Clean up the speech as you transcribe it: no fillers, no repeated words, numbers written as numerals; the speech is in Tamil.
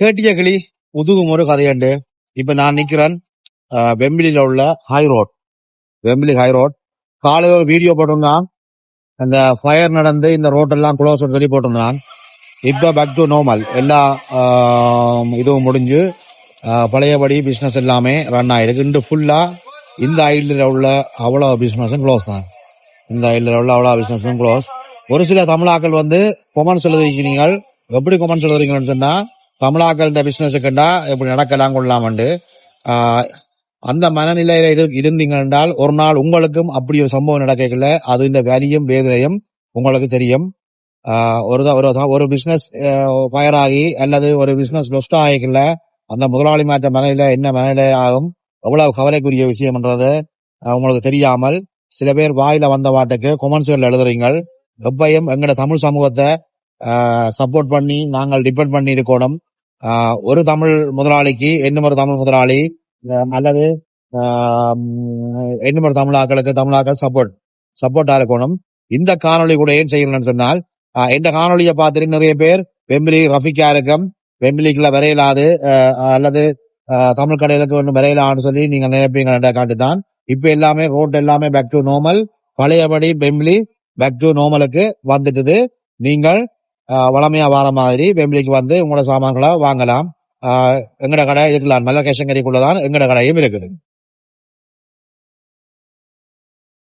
கேட்டிய கிளி முதுகும் ஒரு கதையண்டு. இப்ப நான் நிக்கிறேன் வெம்பிலியில உள்ள ஹை ரோட், வெம்பிலி ஹை ரோட். காலையில் ஒரு வீடியோ போட்டிருந்தான், அந்த ஃபயர் நடந்து இந்த ரோட் எல்லாம் க்ளோஸ் சொல்லி போட்டிருந்தான். இப்ப பேக் டு நார்மல், எல்லா இதுவும் முடிஞ்சு பழையபடி பிசினஸ் எல்லாமே ரன் ஆயிருக்கு. இன்று ஃபுல்லா இந்த ஐடில் உள்ள அவ்வளவு பிசினஸும் க்ளோஸ் தான். இந்த ஐடில் உள்ள அவ்வளவு பிசினஸும் க்ளோஸ். ஒரு சில தமிழாக்கள் கொமெண்ட்ஸ் எழுதிருக்கீங்க. எப்படி கொமெண்ட்ஸ் எழுதுறீங்கன்னு சொன்னா, தமிழாக்கள் பிசினஸுக்குண்டா எப்படி நடக்கலாம் கொள்ளாமண்டு அந்த மனநிலையில இருந்தீங்க என்றால் ஒரு நாள் உங்களுக்கும் அப்படி ஒரு சம்பவம் நடக்கல. அது இந்த வேலையும் வேதனையும் உங்களுக்கு தெரியும். ஒரு பிசினஸ் ஃபயர் ஆகி அல்லது ஒரு பிசினஸ் லொஸ்ட் ஆகிக்கல, அந்த முதலாளி மாற்ற மனநிலை என்ன மனநிலை ஆகும், எவ்வளவு கவலைக்குரிய விஷயம்ன்றது உங்களுக்கு தெரியாமல் சில பேர் வாயில வந்த வாட்டுக்கு கொமெண்ட்ஸ்கள் எழுதுறீங்க. எப்பையும் எங்கட தமிழ் சமூகத்தை சப்போர்ட் பண்ணி நாங்கள் டிபெண்ட் பண்ணி இருக்கணும். ஒரு தமிழ் முதலாளிக்கு இன்னும் ஒரு தமிழ் முதலாளி அல்லது இன்னும் ஒரு தமிழாக்கள் சப்போர்ட்டா இருக்கணும். இந்த காணொலி கூட ஏன் செய்யணும்னு சொன்னால், இந்த காணொலியை பார்த்துட்டு நிறைய பேர் வெம்பிலி ரஃபிக்கா இருக்கும், வெம்பிலிக்குள்ள விரையிலாது அல்லது தமிழ் கடைகளுக்கு ஒன்றும் விரையிலான்னு சொல்லி நீங்க நினைப்பீங்க காட்டுதான். இப்ப எல்லாமே ரோட் எல்லாமே பேக் டு நார்மல், பழையபடி வெம்பிலி பேக் டு நார்மலுக்கு வந்துட்டுது. நீங்கள் வளமையா வார மாதிரி வெம்பிலிக்கு வந்து உங்களோட சாமான்களை வாங்கலாம். எங்கட கடை இருக்கலாம், நல்ல கேஷங்கரிக்குள்ளதான் எங்கட கடையும் இருக்குது.